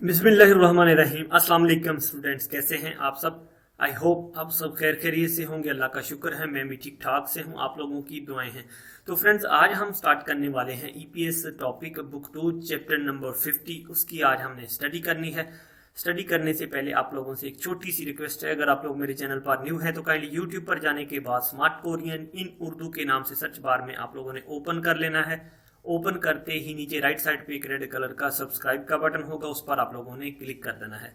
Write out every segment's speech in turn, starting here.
बिस्मिल्लाहिर्रहमानिर्रहीम। अस्सलाम वालेकुम स्टूडेंट्स, कैसे हैं आप सब। आई होप आप सब खैर खैरियत से होंगे। अल्लाह का शुक्र है मैं भी ठीक ठाक से हूं। आप लोगों की दुआएं हैं। तो फ्रेंड्स, आज हम स्टार्ट करने वाले हैं EPS topic book 2 chapter number 50। उसकी आज हमने स्टडी करनी है। स्टडी करने से पहले आप लोगों से एक छोटी सी रिक्वेस्ट है, अगर आप लोग मेरे चैनल पर न्यू हैं तो काइंडली यूट्यूब पर जाने के बाद स्मार्ट कोरियन इन उर्दू के नाम से सर्च बार में आप लोगों ने ओपन कर लेना है। ओपन करते ही नीचे राइट साइड पे एक रेड कलर का सब्सक्राइब का बटन होगा, उस पर आप लोगों ने क्लिक कर देना है।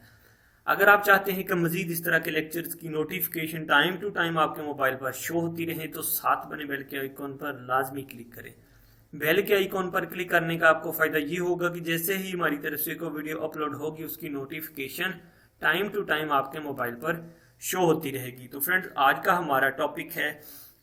अगर आप चाहते हैं कि मजीद इस तरह के लेक्चर्स की नोटिफिकेशन टाइम टू टाइम आपके मोबाइल पर शो होती रहे तो साथ बने बेल के आइकॉन पर लाजमी क्लिक करें। बेल के आइकॉन पर क्लिक करने का आपको फायदा ये होगा कि जैसे ही हमारी तरफ से कोई वीडियो अपलोड होगी उसकी नोटिफिकेशन टाइम टू टाइम आपके मोबाइल पर शो होती रहेगी। तो फ्रेंड्स, आज का हमारा टॉपिक है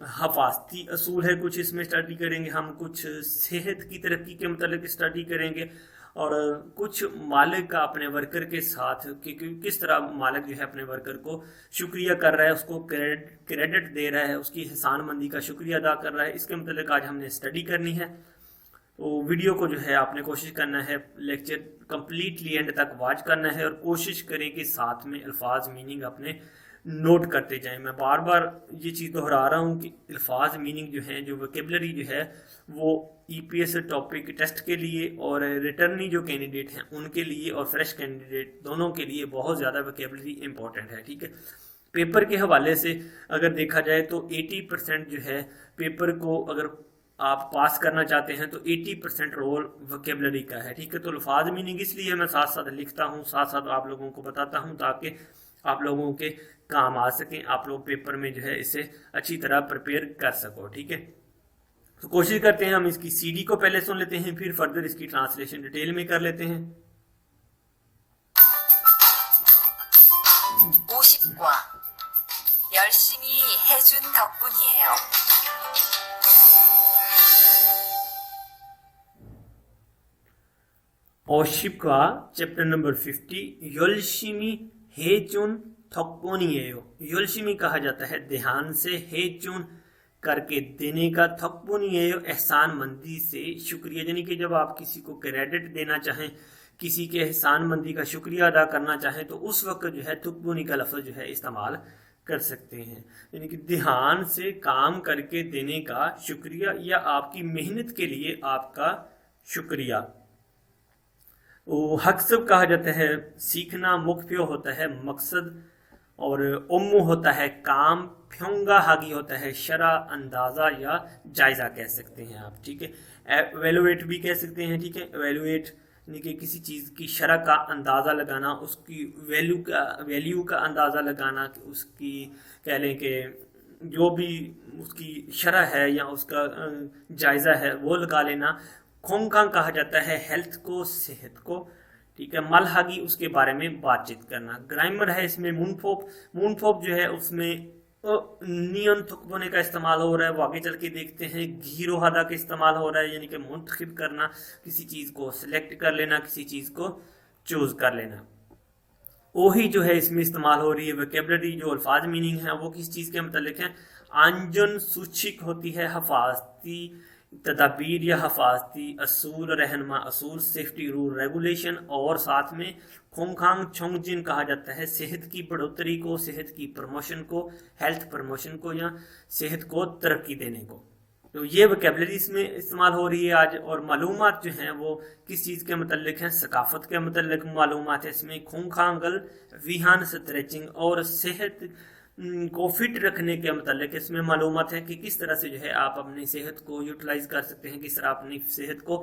हफाजती असूल है। कुछ इसमें स्टडी करेंगे हम, कुछ सेहत की तरक्की के मतलब स्टडी करेंगे और कुछ मालिक का अपने वर्कर के साथ कि किस तरह मालिक जो है अपने वर्कर को शुक्रिया कर रहा है, उसको क्रेडिट दे रहा है, उसकी एहसानमंदी का शुक्रिया अदा कर रहा है। इसके मतलब आज हमने स्टडी करनी है। तो वीडियो को जो है आपने कोशिश करना है लेक्चर कंप्लीटली एंड तक वॉच करना है और कोशिश करें कि साथ में अल्फाज मीनिंग अपने नोट करते जाएं। मैं बार बार ये चीज़ दोहरा रहा हूँ कि अल्फाज मीनिंग जो है, जो वोकेबलरी जो है, वो ईपीएस टॉपिक टेस्ट के लिए और रिटर्नी जो कैंडिडेट हैं उनके लिए और फ्रेश कैंडिडेट दोनों के लिए बहुत ज़्यादा वोकेबलरी इंपॉर्टेंट है। ठीक है, पेपर के हवाले से अगर देखा जाए तो 80% जो है पेपर को अगर आप पास करना चाहते हैं तो 80% रोल वोकेबलरी का है। ठीक है, तो अल्फाज मीनिंग इसलिए मैं साथ साथ लिखता हूँ, साथ साथ आप लोगों को बताता हूँ ताकि आप लोगों के काम आ सकें, आप लोग पेपर में जो है इसे अच्छी तरह प्रिपेयर कर सको। ठीक है, तो कोशिश करते हैं हम इसकी सीडी को पहले सुन लेते हैं, फिर फर्दर इसकी ट्रांसलेशन डिटेल में कर लेते हैं। 50과 열심히 해준 덕분이에요. 50과 चैप्टर नंबर 50 योल्शिमी हेचुन थक्पोनिएयो। योल्शिमी कहा जाता है ध्यान से, हेचुन करके देने का, थक्पोनिएयो एहसान मंदी से शुक्रिया। यानी कि जब आप किसी को क्रेडिट देना चाहें, किसी के एहसान मंदी का शुक्रिया अदा करना चाहें तो उस वक्त जो है थुक्पोनी का लफ्ज़ जो है इस्तेमाल कर सकते हैं। यानी कि ध्यान से काम करके देने का शुक्रिया या आपकी मेहनत के लिए आपका शुक्रिया। हक्सब कहा जाता है सीखना, मुख्य होता है मकसद और उम्मु होता है काम, फ्योंगा हागी होता है शरा, अंदाज़ा या जायज़ा कह सकते हैं आप। ठीक है, एवेलुएट भी कह सकते हैं। ठीक है, एवेलुएट यानी कि किसी चीज़ की शरा का अंदाज़ा लगाना, उसकी वैल्यू का अंदाज़ा लगाना, उसकी कह लें कि जो भी उसकी शरा है या उसका जायज़ा है वो लगा लेना। खोंगकांग कहा जाता है हेल्थ को, सेहत को। ठीक है, मलहागी उसके बारे में बातचीत करना। ग्रामर है इसमें मूनफोप। मूनफोप जो है उसमें नियन थुकबोने का इस्तेमाल हो रहा है, वो आगे चल के देखते हैं। घीरो हदा का इस्तेमाल हो रहा है, यानी कि मुंतखब करना, किसी चीज़ को सिलेक्ट कर लेना, किसी चीज़ को चूज कर लेना। ओही जो है इसमें इस्तेमाल हो रही है। वोकेबलरी जो अल्फाज मीनिंग है वो किस चीज़ के मतलब है। आंजन सूचिक होती है हफाजती तदाबीर या हफाजती असूल, रहनमा असूल, सेफ्टी रूल रेगुलेशन, और साथ में खोंगखांग छोंगजिन कहा जाता है सेहत की बढ़ोतरी को, सेहत की प्रमोशन को, हेल्थ प्रमोशन को या सेहत को तरक्की देने को। तो ये वोकेबलरी इसमें इस्तेमाल हो रही है आज। और मालूमात जो हैं वो किस चीज़ के मतलब हैं, सकाफत के मतलब मालूमात है इसमें। खोंगखांगल विहान स्ट्रेचिंग और सेहत को फिट रखने के मतलब इसमें मालूमात है कि किस तरह से जो है आप अपनी सेहत को यूटिलाइज कर सकते हैं, किस तरह अपनी सेहत को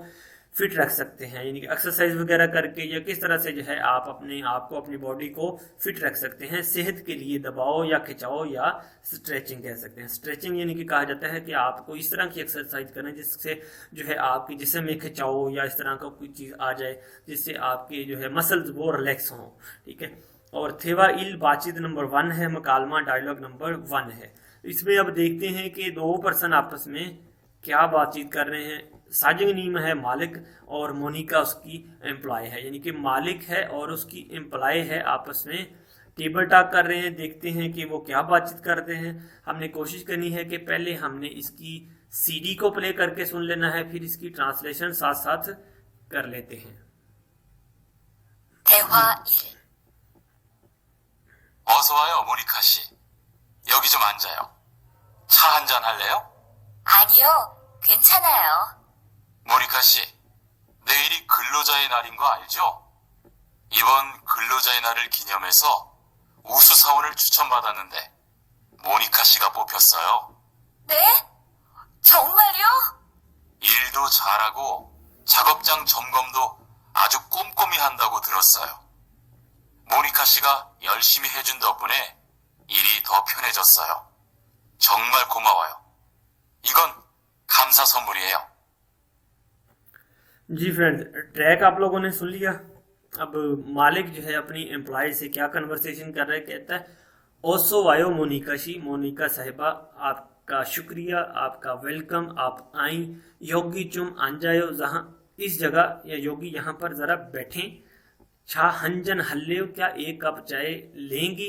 फिट रख सकते हैं, यानी कि एक्सरसाइज वगैरह करके, या किस तरह से जो है आप अपने आप को, अपनी बॉडी को फिट रख सकते हैं। सेहत के लिए दबाव या खिंचाव या स्ट्रेचिंग कह सकते हैं। स्ट्रेचिंग यानी कि कहा जाता है कि आपको इस तरह की एक्सरसाइज करें जिससे जो है आपकी जिस्म में खिंचाव या इस तरह का कोई चीज़ आ जाए जिससे आपके जो है मसल्स वो रिलैक्स हों। ठीक है, और थेवा इल बातचीत नंबर 1 है, मकालमा डायलॉग नंबर 1 है। इसमें अब देखते हैं कि दो पर्सन आपस में क्या बातचीत कर रहे हैं। साजिंग नीम है मालिक और मोनिका उसकी एम्प्लॉय है, यानी कि मालिक है और उसकी एम्प्लॉय है, आपस में टेबल टॉक कर रहे हैं। देखते हैं कि वो क्या बातचीत करते हैं। हमने कोशिश करनी है कि पहले हमने इसकी सीडी को प्ले करके सुन लेना है, फिर इसकी ट्रांसलेशन साथ साथ कर लेते हैं। 대화 1. 어서 와요, 모니카 씨. 여기 좀 앉아요. 차 한잔 할래요? 아니요, 괜찮아요. 모니카 씨, 내일이 근로자의 날인 거 알죠? 이번 근로자의 날을 기념해서 우수 사원을 추천받았는데 모니카 씨가 뽑혔어요. 네? 정말요? 일도 잘하고 작업장 점검도 아주 꼼꼼히 한다고 들었어요. 모니카 씨가 열심히 해준 덕분에 일이 더 편해졌어요. 정말 고마워요. 이건 감사 선물이에요. जी फ्रेंड्स, ट्रैक आप लोगों ने सुन लिया। अब मालिक जो है अपनी एम्प्लॉय से क्या कन्वर्सेशन कर रहा है, कहता है ओसो वायो मोनिकाशी, मोनिका साहिबा आपका शुक्रिया, आपका वेलकम, आप आई, योगी चुम आंजायो, जहाँ इस जगह या योगी यहाँ पर जरा बैठें, छा हंजन हल्ले, क्या एक कप चाय लेंगी,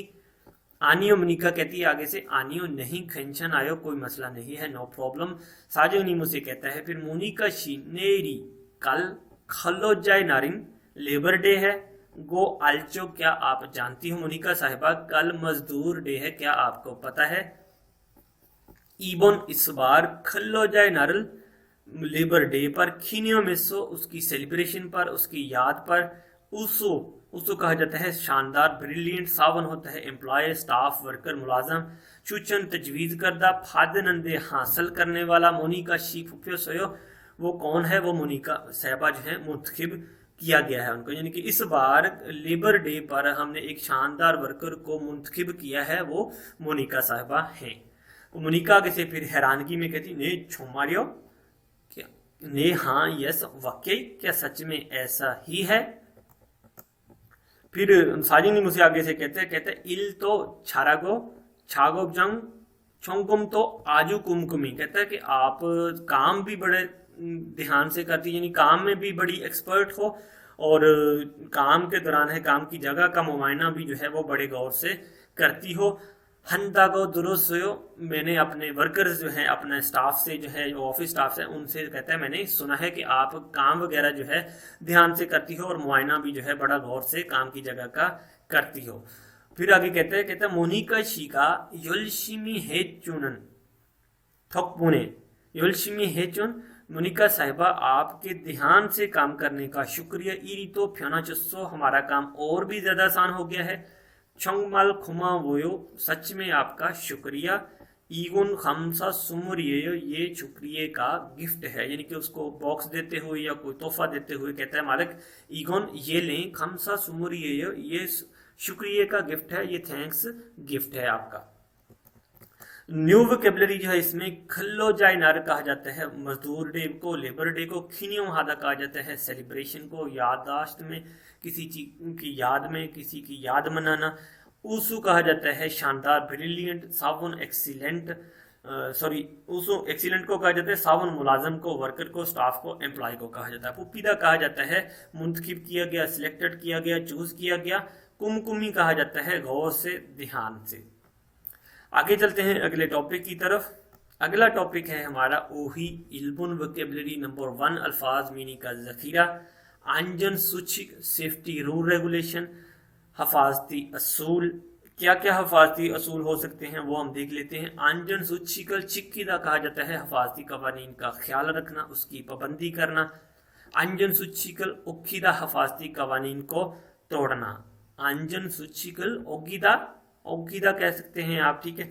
आनियो, मोनिका कहती है आगे से आनियो नहीं, खंशन आयो, कोई मसला नहीं है, नो प्रॉब्लम। साजो नीमो से कहता है फिर मोनिका शी नेरी, कल खलो जाए नारिन, लेबर डे है, गो आल्चो, क्या आप जानती हो मोनिका साहिबा कल मजदूर डे है, क्या आपको पता है। इबन इस बार खलो जाए नारल, लेबर डे पर, खीनियो मिसो उसकी सेलिब्रेशन पर, उसकी याद पर, उसो उसको कहा जाता है शानदार, ब्रिलियंट, सावन होता है एम्प्लॉय, स्टाफ, वर्कर, मुलाजम, चुचन तजवीज करदा, फादनंदे हासिल करने वाला, मोनिका शी फुफियो सोयो, वो कौन है, वो मोनिका साहिबा जो है मुंतखिब किया गया है उनको, यानी कि इस बार लेबर डे पर हमने एक शानदार वर्कर को मुंतखिब किया है, वो मोनिका साहिबा हैं। मोनिका आगे से फिर हैरानगी में कहती ने छुमारियो, क्या ने, हाँ यस वाकई, क्या सच में ऐसा ही है। फिर साजिनी मुझे आगे से कहते इल तो छारागो छागो जंग छोंकुम तो आजू कुमकुमी, कहता है कि आप काम भी बड़े ध्यान से करती, यानी काम में भी बड़ी एक्सपर्ट हो, और काम के दौरान है काम की जगह का मुआयना भी जो है वो बड़े गौर से करती हो। हंदागो दुरुस्त हो, मैंने अपने वर्कर्स जो हैं, अपने स्टाफ से जो है, जो ऑफिस स्टाफ है उनसे कहता है मैंने सुना है कि आप काम वगैरह जो है ध्यान से करती हो, और मुआयना भी जो है बड़ा गौर से काम की जगह का करती हो। फिर आगे कहते हैं मोनिका शीका योलशिमी हेचुनन थक पुणे, योलशिमी हेचुन, मोनिका साहिबा आपके ध्यान से काम करने का शुक्रिया, इरी तो फ्योना चुस्सो, हमारा काम और भी ज्यादा आसान हो गया है, छंगमल खुमा वोयो, सच में आपका शुक्रिया, ईगुन खमसा सुमुरियो, ये शुक्रिया का गिफ्ट है, यानी कि उसको बॉक्स देते हुए या कोई तोहफा देते हुए कहता है मालिक ईगुन ये लें, खमसा सुमुरियो, ये शुक्रिया का गिफ्ट है, ये थैंक्स गिफ्ट है आपका। न्यू वोकेबलरी जो है इसमें खल्लो जाए नार कहा जाता है मजदूर डे को, लेबर डे को, खिनियो हादा कहा जाता है सेलिब्रेशन को, याददाश्त में किसी चीज की याद में किसी की याद मनाना, उसू कहा जाता है शानदार, ब्रिलियंट, सावन एक्सीलेंट, उसू एक्सीलेंट को कहा जाता है, सावन मुलाजम को, वर्कर को, स्टाफ को, एम्प्लॉय को कहा जाता है। पुपीदा कहा जाता है मुंतखिब किया गया, सिलेक्टेड किया गया, चूज किया गया। कुमकुमी कहा जाता है गौर से, ध्यान से। आगे चलते हैं अगले टॉपिक की तरफ। अगला टॉपिक है हमारा ओही इल्बुन वोकेबलरी नंबर 1, अल्फाज मीनी का जखीरा, आंजन सूचिक, सेफ्टी रूल रेगुलेशन, हफाजती असूल। क्या क्या हफाजती असूल हो सकते हैं वो हम देख लेते हैं। आंजन सूचिकल चिक्कीदा कहा जाता है हफाजती कवानीन का ख्याल रखना, उसकी पाबंदी करना। आंजन सूचिकल उक्कीदा, हफाजती कवानीन को तोड़ना। आंजन सूचिकल ओगीदा कह सकते हैं आप, ठीक है।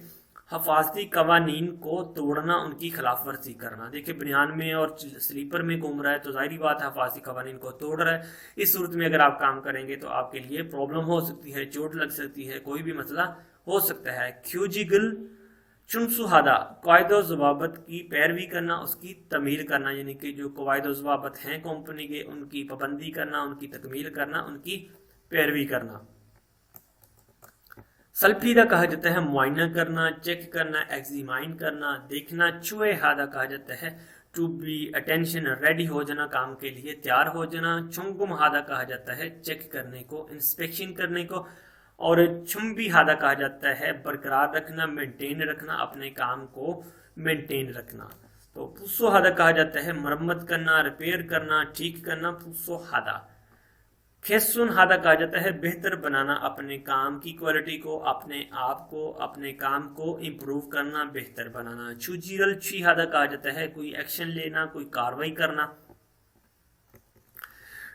हफाजती कवानीन को तोड़ना, उनकी खिलाफ वर्जी करना। देखिए बनियान में और स्लीपर में घूम रहा है तो जाहिर बात है हफाजती कवानीन को तोड़ रहा है। इस सूरत में अगर आप काम करेंगे तो आपके लिए प्रॉब्लम हो सकती है, चोट लग सकती है, कोई भी मसला हो सकता है। ख्यूजिगल चुनसुहादा, कायदो ज़वाबत की पैरवी करना, उसकी तमील करना, यानी कि जो कवायदो ज़वाबत हैं कंपनी के उनकी पाबंदी करना, उनकी तकमील करना, उनकी पैरवी करना। सल्फीदा कहा जाता है मुआयना करना, चेक करना, एग्जामाइन करना, देखना। चुए हादा कहा जाता है टू बी अटेंशन, रेडी हो जाना, काम के लिए तैयार हो जाना। चुंगुम हादा कहा जाता है चेक करने को, इंस्पेक्शन करने को। और चुम्बी हादा कहा जाता है बरकरार रखना, मेंटेन रखना, अपने काम को मेंटेन रखना। तो पुस्सो हादा कहा जाता है मरम्मत करना, रिपेयर करना, ठीक करना। पुस्सो हादा खेसुन हादा कहा जाता है बेहतर बनाना, अपने काम की क्वालिटी को, अपने आप को, अपने काम को इम्प्रूव करना, बेहतर बनाना। छुजीरल छी हादा कहा जाता है कोई एक्शन लेना, कोई कार्रवाई करना।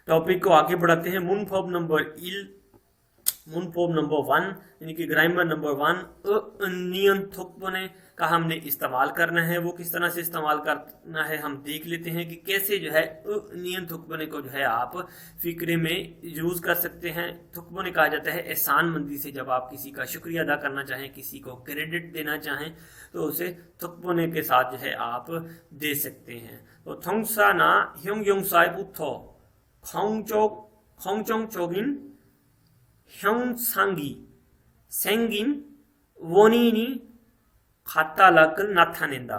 टॉपिक को आगे बढ़ाते हैं। मुनफॉब नंबर 1 यानी कि ग्रामर नंबर 1, अनियंत्रित का हमने इस्तेमाल करना है। वो किस तरह से इस्तेमाल करना है हम देख लेते हैं कि कैसे जो है अनियंत्रित को जो है आप फिक्रे में यूज कर सकते हैं। थुकबने कहा जाता है एहसानमंदी से, जब आप किसी का शुक्रिया अदा करना चाहें, किसी को क्रेडिट देना चाहें तो उसे थुकबने के साथ जो है आप दे सकते हैं। तो थोंगसा ना ह्योंग योंग साइब उथो खोंगचोंग चोगिन 형상기 생긴 원인이 같다락을 나타낸다।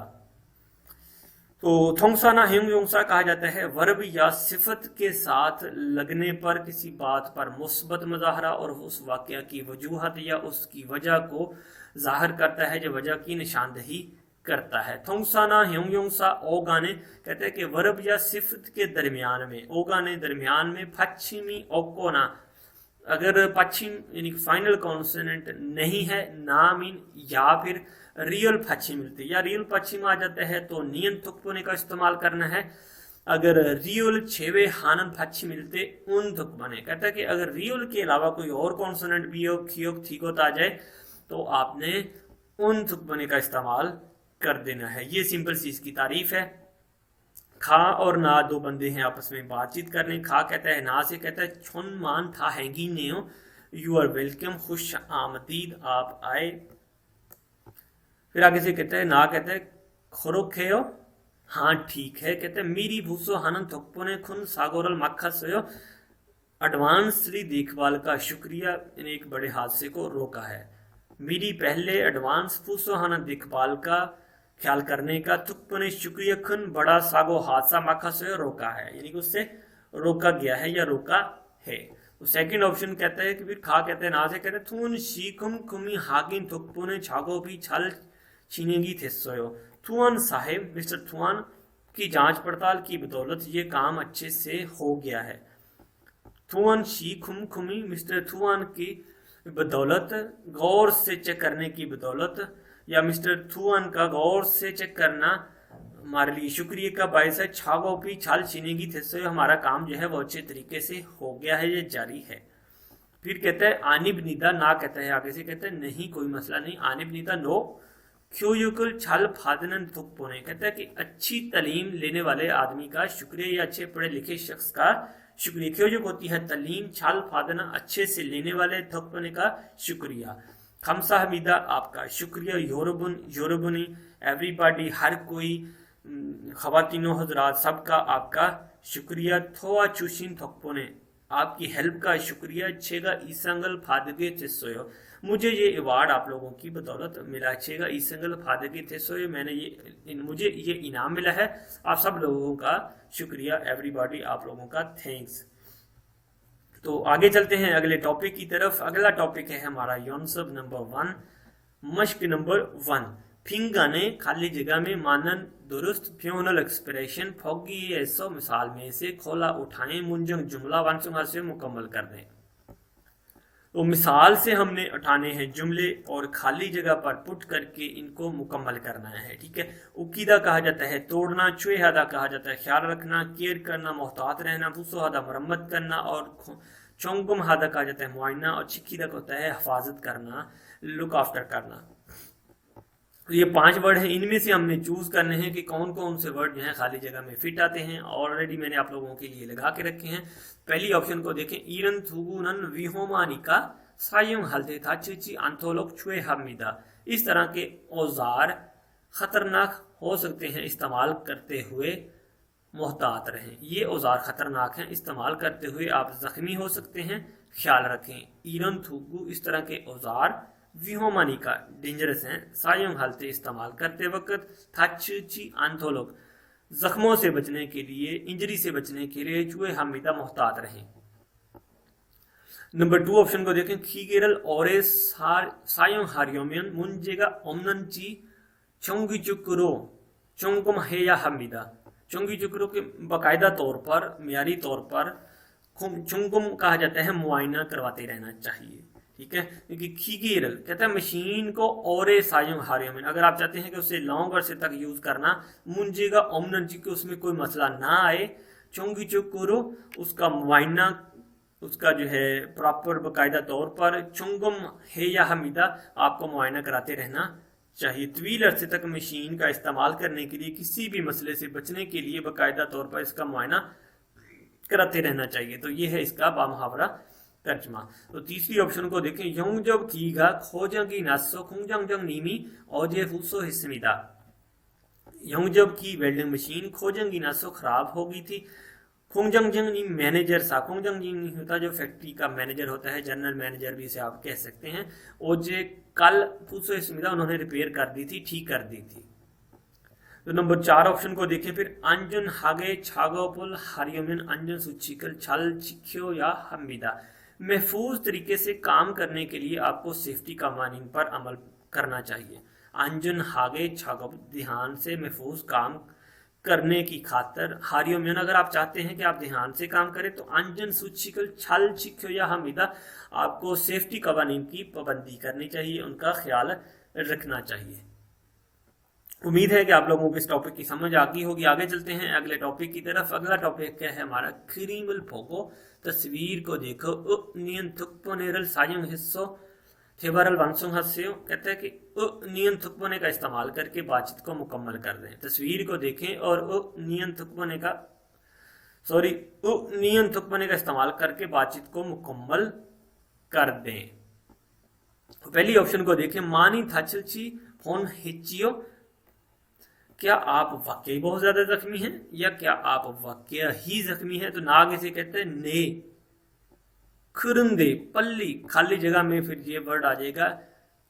तो थोंगसाना हेंगयोंगसा कहा जाता है वर्ब या सिफत के साथ लगने पर किसी बात पर मुस्बत मुजाहरा और उस वाकया की वजूहत या उसकी वजह को जाहिर करता है, जो वजह की निशानदही करता है। थोंगसाना हेंगयोंगसा ओगाने कहते हैं कि वर्ब या सिफत के दरमियान में, ओगाने दरमियान में, पश्चिमी ओकोना अगर पश्चिम यानी फाइनल कॉन्सोनेंट नहीं है, ना मीन या फिर रियल पश्चिम मिलते या रियल पश्चिम आ जाता है तो नियन थुकपोने का इस्तेमाल करना है। अगर रियल छेवे हानन पश्चिम मिलते उन थुकपने कहता है कि अगर रियल के अलावा कोई और कॉन्सोनेंट भी हो, खियोक थीकोत आ जाए तो आपने उन थुकपने का इस्तेमाल कर देना है। ये सिंपल सी इसकी तारीफ है। खा और ना दो बंदे हैं आपस में बातचीत कर रहे हैं। खा कहता है ना से कहता है छुन मान था हैंगी ने हो, यू आर वेलकम, खुश आमदीद, आप आए। फिर आगे से कहता है ना कहता है खोरोक है हो, हाँ ठीक है। कहते हैं मीरी भूसो हनन थोकपोने खुन सागोरल मक्खा सोयो, एडवांसली देखभाल का शुक्रिया ने एक बड़े हादसे को रोका है। मीरी पहले एडवांस भूसो हनन देखभाल का ख्याल करने का, थुकपने शुक्रिया खन बड़ा सागो हादसा माखा से रोका है, यानी कि उससे रोका गया है या रोका है। तो सेकंड ऑप्शन कहता है कि फिर खा कहते हैं ना से कहते हैं थून शीखुम खुमी हागिन थुकपने छागो भी छल छीनेगी थे सोयो। थुआन साहेब मिस्टर थुआन की जांच पड़ताल की बदौलत ये काम अच्छे से हो गया है। थुआन शीखुम खुमी मिस्टर थुआन की बदौलत, गौर से चेक करने की बदौलत, या मिस्टर थुआन का गौर से चेक करना हमारे लिए शुक्रिया का बायस है। छागो भी छाल छीनेगी थे सो हमारा काम जो है वो अच्छे तरीके से हो गया है, ये जारी है। फिर कहता है आनिब निदा ना कहता है आगे से कहता है नहीं कोई मसला नहीं, आनिब निदा नो क्यों छल फादनन थुक पोने कहता है कि अच्छी तालीम लेने वाले आदमी का शुक्रिया या अच्छे पढ़े लिखे शख्स का शुक्रिया। क्यों होती है तालीम, छाल फादना अच्छे से लेने वाले, थुक पोने का शुक्रिया। खमसा हमीदा आपका शुक्रिया, योरबुनी एवरीबॉडी हर कोई, खवातीनों हजरात सबका आपका शुक्रिया। थोआ चुशिन थोकपोने आपकी हेल्प का शुक्रिया। छेगा ईसंगल फादगे थिसोयो मुझे ये अवार्ड आप लोगों की बदौलत मिला। छेगा ईसंगल फादगे थिसोयो मुझे ये इनाम मिला है। आप सब लोगों का शुक्रिया, एवरीबॉडी आप लोगों का थैंक्स। तो आगे चलते हैं अगले टॉपिक की तरफ। अगला टॉपिक है हमारा योनसब नंबर 1, मश्क नंबर 1। फिंगाने खाली जगह में मानन दुरुस्त फ्यूनल एक्सप्रेशन फोगी ऐसो मिसाल में से खोला उठाएं मुंजंग जुमला वांसुंगा से मुकम्मल कर दें। तो मिसाल से हमने उठाने हैं जुमले और खाली जगह पर पुट करके इनको मुकम्मल करना है। ठीक है। उकीदा कहा जाता है तोड़ना, चुएहादा कहा जाता है ख्याल रखना, केयर करना मोहतात रहना, फुसोहादा मरम्मत करना, और चोंगुम हादा कहा जाता है मुआयना, और छिकीदा होता है हिफाजत करना, लुक आफ्टर करना। तो ये 5 वर्ड हैं, इनमें से हमने चूज करने हैं कि कौन कौन से वर्ड जो हैं खाली जगह में फिट आते हैं। ऑलरेडी मैंने आप लोगों के लिए लगा के रखे हैं। पहली ऑप्शन को देखें, ईरन थुगुनन विहोमानिका सायुंग हल्दे था चिची अंथोलोक छुए हमीदा। इस तरह के औजार खतरनाक हो सकते हैं, इस्तेमाल करते हुए मोहतात रहें। ये औजार खतरनाक हैं, इस्तेमाल करते हुए आप जख्मी हो सकते हैं, ख्याल रखें। ईरन थुगु इस तरह के औजार, विहोमानी का डेंजरस हैं, सायुंग हालते इस्तेमाल करते वक्त, थाची आंथोलोक जख्मों से बचने के लिए, इंजरी से बचने के लिए चुए हमीदा मोहतात रहें। नंबर 2 ऑप्शन को देखें, खीगेरल और सायुंग हारियोमियन मुंजेगा ओमनंची चोंगी चुकरो चोंगुम है या हमीदा। चोंगी चुकरो के बाकायदा तौर पर, मियारी तौर पर चुंगम कहा जाता है मुआयना करवाते रहना चाहिए, ठीक है। क्योंकि खीगीर कहता है मशीन को और सायों हारियों में, अगर आप चाहते हैं कि उसे लॉन्ग अरसे तक यूज करना मुंजेगा ओमनन जी के उसमें कोई मसला ना आए, चुंगी चुक करो उसका मुआयना, उसका जो है प्रॉपर बाकायदा तौर पर चुंगम है या हमीदा आपको मुआयना कराते रहना चाहिए। तवील अरसे तक मशीन का इस्तेमाल करने के लिए किसी भी मसले से बचने के लिए बाकायदा तौर पर इसका मुआयना कराते रहना चाहिए। तो ये है इसका बामुहावरा तर्जमा। तो तीसरी ऑप्शन को देखें, यंग जब कीगा खोजंगी नासो खुंजंग जंग नीमी और जे फूसो हिस्समिदा। यंग जब की वेल्डिंग मशीन खोजंगी नासो खराब हो गई थी, खुंजंग जंग नी मैनेजर सा, खुंजंग जंग होता जो फैक्ट्री का मैनेजर होता है, जनरल मैनेजर भी इसे आप कह सकते हैं, और जे कल फूसो हिस्समिदा उन्होंने रिपेयर कर दी थी, ठीक कर दी थी। तो नंबर 4 ऑप्शन को देखें फिर, अंजन हागे छागोपुल हरियमिन अंजन सुचिकल छल चिख्यो या हमीदा। महफूज तरीके से काम करने के लिए आपको सेफ्टी कवानीन पर अमल करना चाहिए। अंजन हागे छागो, ध्यान से महफूज काम करने की खातर, हारियोमिन अगर आप चाहते हैं कि आप ध्यान से काम करें तो अंजन सुचिकल छल चिख्यो या हमीदा आपको सेफ्टी कवानीन की पाबंदी करनी चाहिए, उनका ख्याल रखना चाहिए। उम्मीद है कि आप लोगों को इस टॉपिक की समझ आ गई होगी। आगे चलते हैं अगले टॉपिक की तरफ। अगला टॉपिक क्या है हमारा, क्रीमल फोको। तस्वीर को देखो, नियंत्रण सायं हिस्सों थेबरल वंशों हस्यों, कहते हैं कि नियंत्रण का इस्तेमाल करके बातचीत को मुकम्मल कर दें। तस्वीर को देखें और नियंत्रण का इस्तेमाल करके बातचीत को मुकम्मल कर दें। पहली ऑप्शन को देखें, मानी थाचलची फोन हिचियो, क्या आप वाकई बहुत ज्यादा जख्मी हैं या क्या आप वाकई ही जख्मी हैं। तो नाग इसे कहते हैं ने। खुरंदे पल्ली, खाली जगह में फिर ये वर्ड आ जाएगा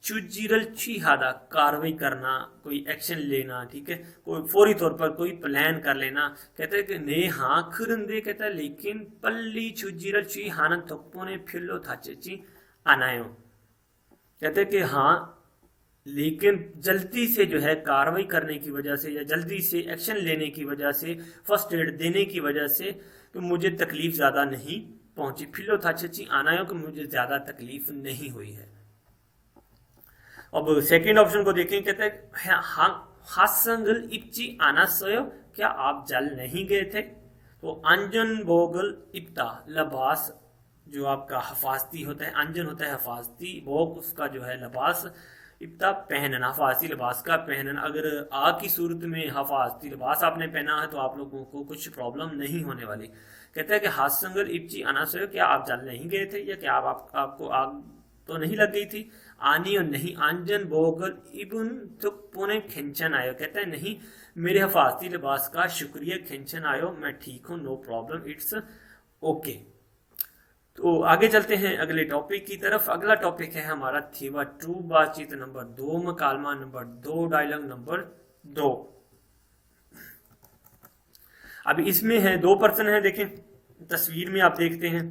चुजीरल छिहादा, कार्रवाई करना, कोई एक्शन लेना, ठीक है, कोई फौरी तौर पर कोई प्लान कर लेना। कहते हैं कि ने हाँ खुरंदे, कहता है लेकिन पल्ली चुजीरल छिहाना थप्पो ने फिल्लो थाची आनायो, कहते हैं कि हाँ लेकिन जल्दी से जो है कार्रवाई करने की वजह से या जल्दी से एक्शन लेने की वजह से, फर्स्ट एड देने की वजह से तो मुझे तकलीफ ज्यादा नहीं पहुंची। फिलो था अच्छी आनायो कि मुझे ज्यादा तकलीफ नहीं हुई है। अब सेकंड ऑप्शन को देखें, कहते हैं हासंगल इप्ची आना सोयो, क्या आप जल नहीं गए थे। तो अंजन बोगल इप्ता, लबास जो आपका हफाजती होता है, अंजन होता है हफाजती, बोग उसका जो है लबास, इब्ता पहनना, हफाजती लिबास का पहनना। अगर आग की सूरत में हफाजती लिबास आपने पहना है तो आप लोगों को कुछ प्रॉब्लम नहीं होने वाली। कहता है कि हासंगल इप्ची अनासर, क्या आप जल नहीं गए थे या क्या आपको आग तो नहीं लग गई थी। आनी और नहीं, अंजन बोगल इबन तुक्पुने खिंचन आयो, कहता है नहीं मेरे हफाजती लिबास का शुक्रिया, खिंचन आयो, मैं ठीक हूँ, नो प्रॉब्लम, इट्स ओके। तो आगे चलते हैं अगले टॉपिक की तरफ। अगला टॉपिक है हमारा थीवा 2, बातचीत नंबर 2, मकालमा नंबर 2, डायलॉग नंबर 2। अब इसमें है 2 पर्सन है, देखें तस्वीर में आप देखते हैं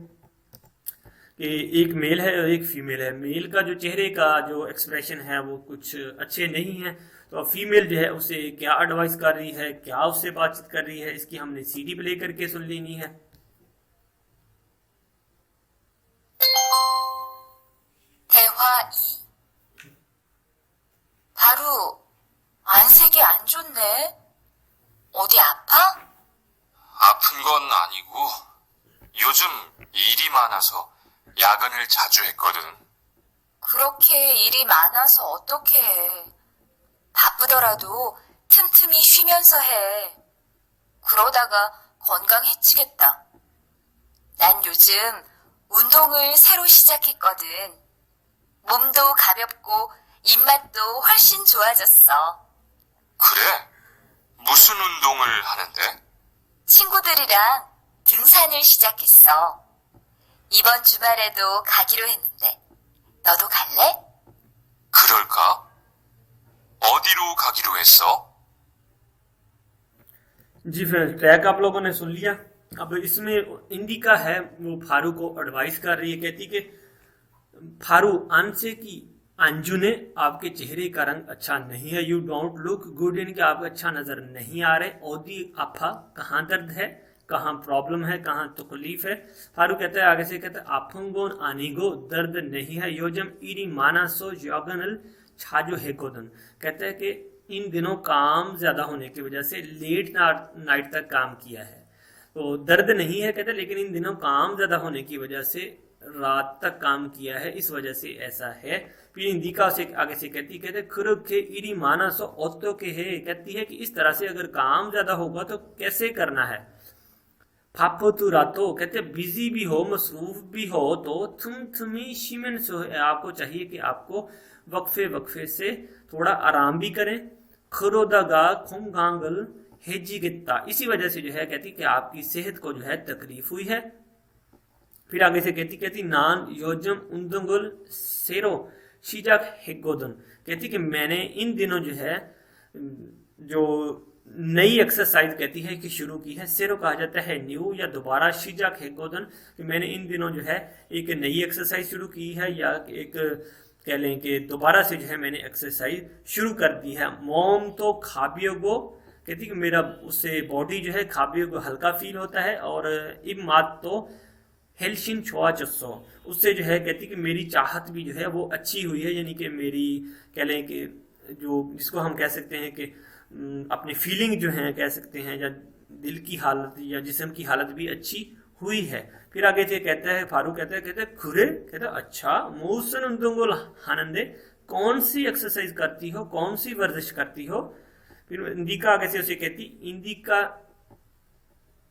कि एक मेल है और एक फीमेल है। मेल का जो चेहरे का जो एक्सप्रेशन है वो कुछ अच्छे नहीं है, तो फीमेल जो है उसे क्या एडवाइस कर रही है, क्या उससे बातचीत कर रही है, इसकी हमने सीडी प्ले करके सुन लेनी है। 대화 2. 바로 안색이 안 좋네. 어디 아파? 아픈 건 아니고 요즘 일이 많아서 야근을 자주 했거든. 그렇게 일이 많아서 어떻게 해. 바쁘더라도 틈틈이 쉬면서 해. 그러다가 건강 해치겠다. 난 요즘 운동을 새로 시작했거든. 몸도 가볍고 입맛도 훨씬 좋아졌어. 그래? 무슨 운동을 하는데? 친구들이랑 등산을 시작했어. 이번 주말에도 가기로 했는데 너도 갈래? 그럴까? 어디로 가기로 했어? जी फिर ट्रैक आप लोगों ने सुन लिया। अब इसमें इंडिका है, वो फारू को एडवाइस कर रही है, कहती कि फारू आंसे की अंजू ने आपके चेहरे का रंग अच्छा नहीं है, यू डोंट लुक गुड, यानी कि आप अच्छा नजर नहीं आ रहे। ओदी अफा, कहाँ दर्द है, कहाँ प्रॉब्लम है, कहाँ तकलीफ है। फारूक कहता है, आगे से कहता है, आफंगोन आनिगो दर्द नहीं है योजम इरी मानासो योगनल छाजो हेकोदन। कहता है कि इन दिनों काम ज्यादा होने की वजह से लेट नाइट तक काम किया है, तो दर्द नहीं है कहते, लेकिन इन दिनों काम ज्यादा होने की वजह से रात तक काम किया है, इस वजह से ऐसा है। फिर इंदिका से आगे से कहते खुरुक के इरी माना सो ओतो के है, कहती है कि इस तरह से अगर काम ज्यादा होगा तो कैसे करना है। फापो तू रातो कहते बिजी भी हो, मसरूफ भी हो, तो थुमी शिमन सो है, आपको चाहिए कि आपको वक्फे वक्फे से थोड़ा आराम भी करें। खरोदागा खुंगांगल हेजी गित्ता, इसी वजह से जो है कहती कि आपकी सेहत को जो है तकलीफ हुई है। फिर आगे से कहती नान योजम उन्दुंगुल सेरो शिजाक हेगोदन, कहती कि मैंने इन दिनों जो है जो नई एक्सरसाइज कहती है कि शुरू की है। सेरो कहा जाता है न्यू या दोबारा, शिजाक हेगोदन कि मैंने इन दिनों जो है एक नई एक्सरसाइज शुरू की है, या एक कह लें कि दोबारा से जो है मैंने एक्सरसाइज शुरू कर दी है। मोम तो खाबियोगो, कहती कि मेरा उससे बॉडी जो है खाबियों को हल्का फील होता है, और इब मात तो हेल्शिन छोआ चस्सो, उससे जो है कहती कि मेरी चाहत भी जो है वो अच्छी हुई है, यानी कि मेरी कह लें कि जो जिसको हम कह सकते हैं कि अपनी फीलिंग जो है कह सकते हैं, या दिल की हालत या जिस्म की हालत भी अच्छी हुई है। फिर आगे से कहता है फारूक कहता है खुरे, कहता अच्छा मूसन उन्दुंगुल हानंदे, कौन सी एक्सरसाइज करती हो, कौन सी वर्जिश करती हो। फिर इंदिका आगे से उसे कहती इंदिका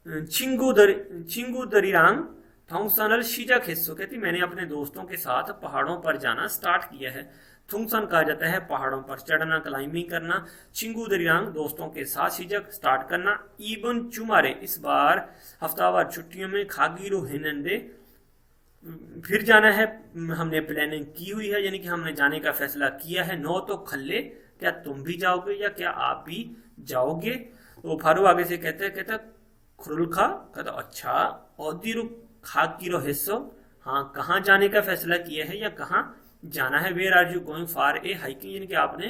चिंगू दरियांग थोंगसनल शिजा खेसो, कहती मैंने अपने दोस्तों के साथ पहाड़ों पर जाना स्टार्ट किया है। थुंगसन कहा जाता है पहाड़ों पर चढ़ना, क्लाइंबिंग करना। चिंगू दरियांग दोस्तों के साथ शिजक स्टार्ट करना। इबन चुमारे, इस बार हफ्तावार छुट्टियों में खागीरो हिनंदे, फिर जाना है, हमने प्लानिंग की हुई है, यानी कि हमने जाने का फैसला किया है। नो तो खल्ले, क्या तुम भी जाओगे या क्या आप भी जाओगे। तो फारूक आगे से कहता खुरुलखा, कहता अच्छा, औदीरु खाकीरो हिस्सो, हाँ कहाँ जाने का फैसला किया है या कहाँ जाना है। Where are you going for a hiking, यानी कि आपने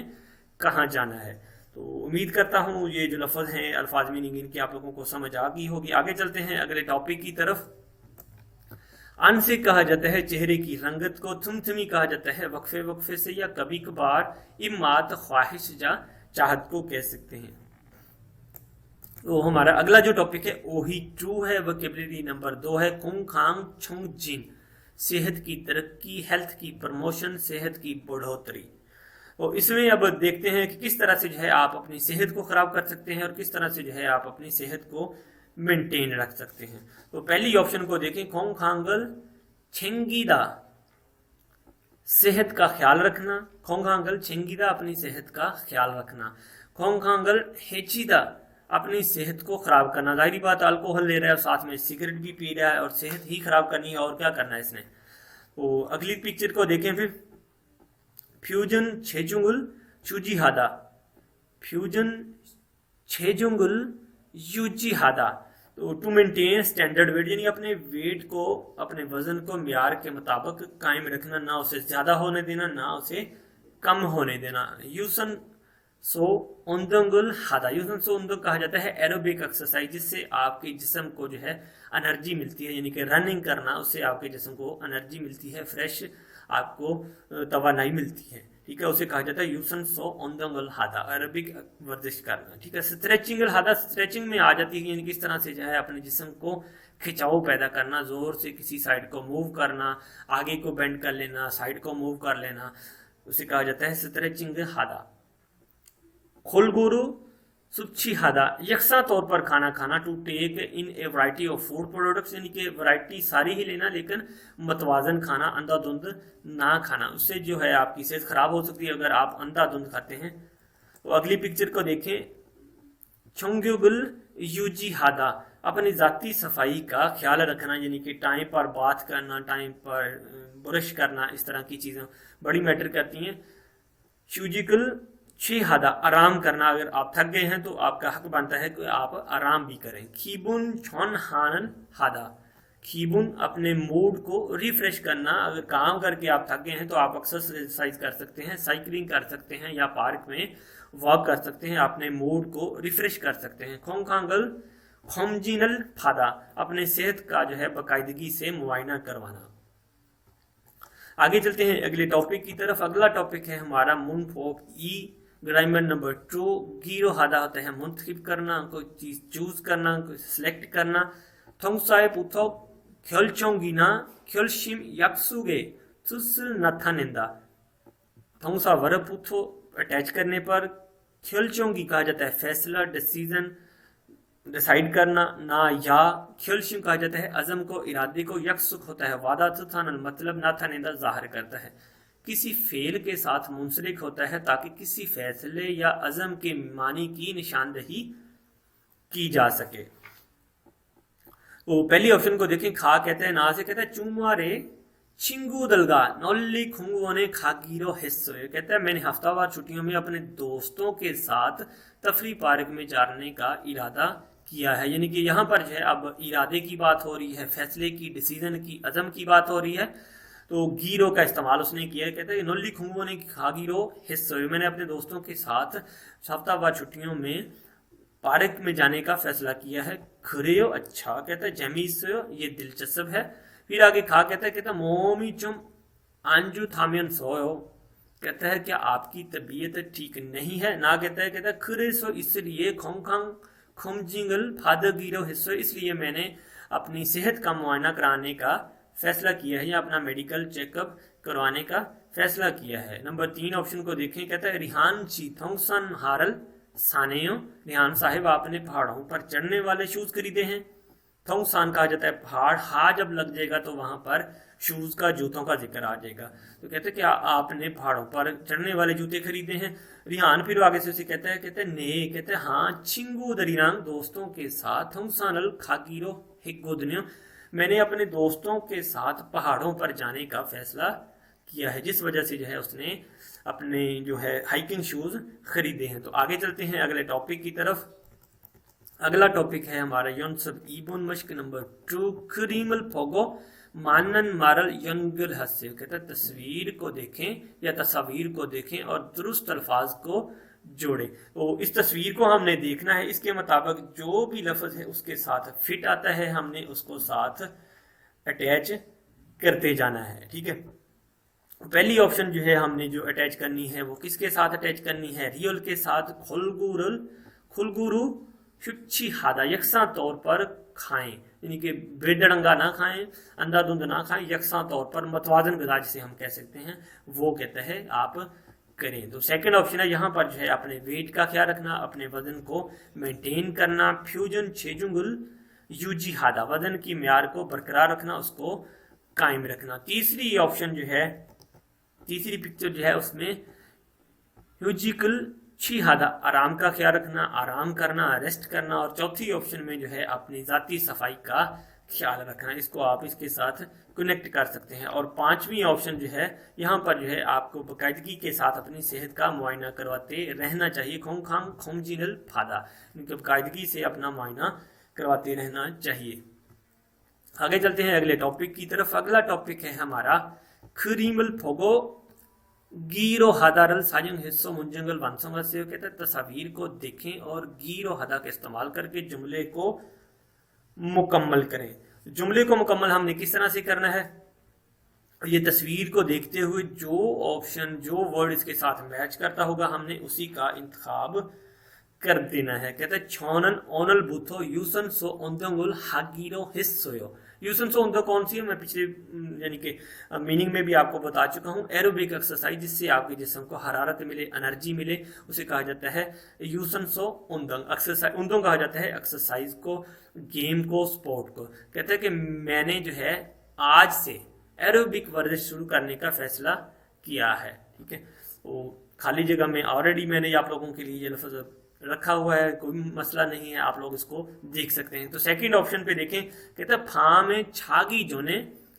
कहाँ जाना है। तो उम्मीद करता हूँ ये जो लफ्ज हैं, अल्फाज मीनिंग इनकी आप लोगों को समझ आ गई होगी। आगे चलते हैं अगले टॉपिक की तरफ। अनसे कहा जाता है चेहरे की रंगत को, थुमथुमी कहा जाता है वक्फे वक्फे से या कभी कभार, इमात ख्वाहिश या चाहत को कह सकते हैं। तो हमारा अगला जो टॉपिक है ओही टू है, वोकैबुलरी नंबर 2 है कुंग खांग छुंग जिन, सेहत की तरक्की, हेल्थ की प्रमोशन, सेहत की बढ़ोतरी। तो इसमें अब देखते हैं कि किस तरह से जो है आप अपनी सेहत को खराब कर सकते हैं और किस तरह से जो है आप अपनी सेहत को मेंटेन रख सकते हैं। तो पहली ऑप्शन को देखें, खोंग खांगल छेंगीदा, सेहत का ख्याल रखना। खोंग खांगल छेंगीदा, अपनी सेहत का ख्याल रखना। खोंग खांगल हेचीदा, अपनी सेहत को खराब करना। जाहिर बात अल्कोहल ले रहा है और साथ में सिगरेट भी पी रहा है और सेहत ही खराब करनी है, और क्या करना है इसने। तो अगली पिक्चर को देखें फिर, फ्यूजन छेजुंगुल चूजी हादा, फ्यूजन छेजुंगुल यूजी हादा। तो टू मेंटेन स्टैंडर्ड वेट, यानी अपने वेट को, अपने वजन को म्यार के मुताबिक कायम रखना, ना उसे ज्यादा होने देना ना उसे कम होने देना। यूसन सो उन्दुंगुल हादा, यूसन सो उन्दुंग कहा जाता है एरोबिक एक्सरसाइज, जिससे आपके जिस्म को जो है एनर्जी मिलती है, यानी कि रनिंग करना, उससे आपके जिस्म को एनर्जी मिलती है, फ्रेश आपको तवानाई मिलती है। ठीक है, उसे कहा जाता है यूसन सो उन्दुंगुल हादा, एरोबिक वर्जिश करना। ठीक है, स्ट्रेचिंग हादा, स्ट्रेचिंग में आ जाती है, यानी किस तरह से जो है अपने जिस्म को खिंचाव पैदा करना, जोर से किसी साइड को मूव करना, आगे को बेंड कर लेना, साइड को मूव कर लेना, उसे कहा जाता है स्ट्रेचिंग हादा। खोलगुरु सुच्छी हादा, यकसा तौर पर खाना खाना, to take in a variety of food products, यानी कि वैरायटी सारी ही लेना लेकिन मतवाजन खाना, अंधाधुंध ना खाना, उससे जो है आपकी सेहत खराब हो सकती है अगर आप अंधाधुंध खाते हैं। तो अगली पिक्चर को देखें, छुंगुल यूजी हादा, अपनी जाती सफाई का ख्याल रखना, यानी कि टाइम पर बात करना, टाइम पर ब्रश करना, इस तरह की चीजें बड़ी मैटर करती हैं। शूजिकल छी हादा, आराम करना, अगर आप थक गए हैं तो आपका हक बनता है कि आप आराम भी करें। खीबुन छौन हानन हादा, खीबुन अपने मूड को रिफ्रेश करना, अगर काम करके आप थक गए हैं तो आप एक्सरसाइज कर सकते हैं, साइकिलिंग कर सकते हैं या पार्क में वॉक कर सकते हैं, अपने मूड को रिफ्रेश कर सकते हैं। खोंग खांगल खोमजिनल फादा, अपने सेहत का जो है बाकायदगी से मुआयना करवाना। आगे चलते हैं अगले टॉपिक की तरफ। अगला टॉपिक है हमारा मुनफोक ई ग्रामर नंबर 2। गीरो हादा होता है मुंतखब करना, कोई चीज चूज करना, कोई सिलेक्ट करना। थोंगसाए पुथो ख्योलचोंगिना ख्योलशिम याक्सुगे सुसल नाथानेंदा। थोंगसा वर्ब पुथो अटैच करने पर, ख्योलचोंगी कहा जाता है फैसला, डिसीजन, डिसाइड करना ना, या ख्योलशिम कहा जाता है अज़म को, इरादे को। यकसुक होता है वादा, तुथानल मतलब नाथानेंदा जाहिर करता है किसी फेल के साथ मुंसलिक होता है ताकि किसी फैसले या अज़म के मानी की निशानदही की जा सके। वो पहली ऑप्शन को देखें, खा कहते हैं ना से कहते हैं चुमारे चिंगू दलगा नौली खुंगुओं ने खागीरो हिस्सो, कहता है मैंने हफ्तावार छुट्टियों में अपने दोस्तों के साथ तफरी पार्क में जाने का इरादा किया है। यानी कि यहाँ पर जो है अब इरादे की बात हो रही है, फैसले की, डिसीजन की, अज़म की बात हो रही है। तो गीरो का इस्तेमाल उसने किया है। कहता है नौली खुंगुओं ने खागीरो हिस्सो, मैंने अपने दोस्तों के साथ हफ्तावार छुट्टियों में पार्क में जाने का फैसला किया है। खरेयो अच्छा, कहता है जमीसो ये दिलचस्प है। फिर आगे खा कहता है मोमी चुम आंजू थामियन सोयो, कहता है क्या आपकी तबीयत ठीक नहीं है। ना कहता है खरे सो इसलिए खोंखांग खोमजिंगल फादगिरो हिस्सो, इसलिए मैंने अपनी सेहत का मुआयना कराने का फैसला किया है या अपना मेडिकल चेकअप करवाने का फैसला किया है। नंबर 3 ऑप्शन को देखें, कहता है रिहान चीथोंगसन हारल सानेयो, रिहान साहिब आपने पहाड़ों पर चढ़ने वाले शूज खरीदे हैं। थोंगसान कहा जाता है पहाड़, हा जब लग जाएगा तो वहां पर शूज का, जूतों का जिक्र आ जाएगा। तो कहते हैं क्या आपने पहाड़ों पर चढ़ने वाले जूते खरीदे हैं। रिहान फिर आगे से उसे कहता है ने, कहते हैं हाँ चिंगू दरीरांग दोस्तों के साथ, थोंगसानल खागीरो हिगोदनियो, मैंने अपने दोस्तों के साथ पहाड़ों पर जाने का फैसला किया है, जिस वजह से जो है उसने अपने जो है हाइकिंग शूज खरीदे हैं। तो आगे चलते हैं अगले टॉपिक की तरफ। अगला टॉपिक है हमारा योनसब ईबुन मश्क नंबर 2। क्रीमल फोगो मानन मारल यंगल हस्य, कहता है तस्वीर को देखें या तस्वीर को देखें और दुरुस्त अल्फाज को जोड़े। तो इस तस्वीर को हमने देखना है, इसके मुताबिक जो भी लफ्ज है उसके साथ फिट आता है हमने उसको साथ अटैच करते जाना है। ठीक है, पहली ऑप्शन जो है हमने जो अटैच करनी है वो किसके साथ अटैच करनी है, रियल के साथ। खुलगुरु शुच्छी हादा, यकसा तौर पर खाएं, यानी कि बेडड़ंगा ना खाएं, अंधाधुंध ना खाएं, यकसा तौर पर मतवाजन गज़ा जिसे हम कह सकते हैं वो कहते हैं आप करें। तो सेकंड ऑप्शन है यहाँ पर जो है अपने वेट का ख्याल रखना, अपने वजन को मेंटेन करना। फ्यूजन छेजुंगुल यूजी हादा, वजन की म्यार को बरकरार रखना, उसको कायम रखना। तीसरी ऑप्शन जो है, तीसरी पिक्चर जो है उसमें यूजिकल छी हादा, आराम का ख्याल रखना, आराम करना, रेस्ट करना। और चौथी ऑप्शन में जो है अपनी जाती सफाई का ख्याल रखना, इसको आप इसके साथ कनेक्ट कर सकते हैं। और पांचवी ऑप्शन जो है यहाँ पर जो है आपको बाकायदगी के साथ अपनी सेहत का मुआयना करवाते रहना चाहिए। खोंगखांग खोमजिनल फादा, बाकायदगी से अपना मुआयना करवाते रहना चाहिए। आगे चलते हैं अगले टॉपिक की तरफ। अगला टॉपिक है हमारा खरीमल फोगो गीरो हदारल साजंग हिस्सों मुंजंगल वांसोंगा से, कहते हैं तस्वीर को देखें और गीरो हदा का इस्तेमाल करके जुमले को मुकम्मल करें। जुमले को मुकम्मल हमने किस तरह से करना है, ये तस्वीर को देखते हुए जो ऑप्शन, जो वर्ड इसके साथ मैच करता होगा हमने उसी का इंतखाब कर देना है। कहते हैं छोनन ओनल बुथो यूसन सो ओंदंगुल हागीरो हिस्सोयो। यूसन सो ओंदो कौन सी है, मैं पिछले यानी कि मीनिंग में भी आपको बता चुका हूँ। एरोबिक एक्सरसाइज, जिससे आपके जिस्म को हरारत मिले, एनर्जी मिले, उसे कहा जाता है यूसन सो ओंदंग एक्सरसाइज। ओंदंग कहा जाता है एक्सरसाइज को, गेम को, स्पोर्ट को। कहते हैं कि मैंने जो है आज से एरोबिक वर्जिश शुरू करने का फैसला किया है। ठीक है, वो खाली जगह में ऑलरेडी मैंने आप लोगों के लिए ये लफ्ज रखा हुआ है, कोई मसला नहीं है, आप लोग इसको देख सकते हैं। तो सेकंड ऑप्शन पे देखें, कहते हैं फा में छागी जोने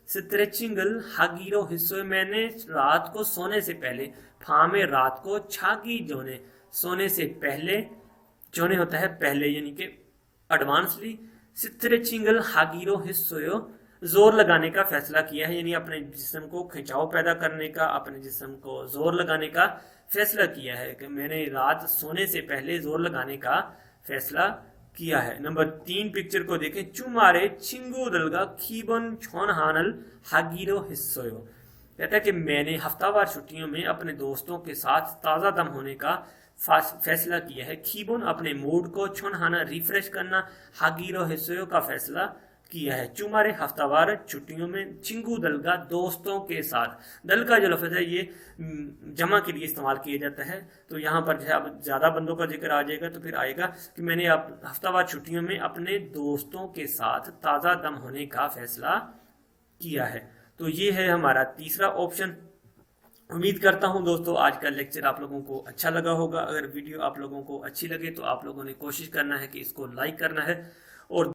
स्ट्रेचिंगल हागीरो हिस्सों, मैंने रात को सोने से पहले, फा में रात को, छागी जोने सोने से पहले, जोने होता है पहले यानी कि एडवांसली, स्ट्रेचिंगल हागीरो हिस्सों जोर लगाने का फैसला किया है, यानी अपने जिस्म को खिंचाव पैदा करने का, अपने जिस्म को जोर लगाने का फैसला किया है कि मैंने रात सोने से पहले जोर लगाने का फैसला किया है। नंबर 3 पिक्चर को देखें। चुमारे 친구들과 기본 전환을 하기로 했어요। कहता है कि मैंने हफ्तावार छुट्टियों में अपने दोस्तों के साथ ताज़ा दम होने का फैसला किया है। खीबोन अपने मूड को छुनहाना रिफ्रेश करना, हागीरो हिस्सों का फैसला किया है। चुमारे हफ्तावार छुट्टियों में, चिंगू दल का दोस्तों के साथ, दल का जो लफ्ज़ है ये जमा के लिए इस्तेमाल किया जाता है। तो यहाँ पर जो है अब ज़्यादा बंदों का जिक्र आ जाएगा तो फिर आएगा कि मैंने हफ्तावार छुट्टियों में अपने दोस्तों के साथ ताज़ा दम होने का फैसला किया है। तो ये है हमारा तीसरा ऑप्शन। उम्मीद करता हूं दोस्तों आज का लेक्चर आप लोगों को अच्छा लगा होगा। अगर वीडियो आप लोगों को अच्छी लगे तो आप लोगों ने कोशिश करना है कि इसको लाइक करना है और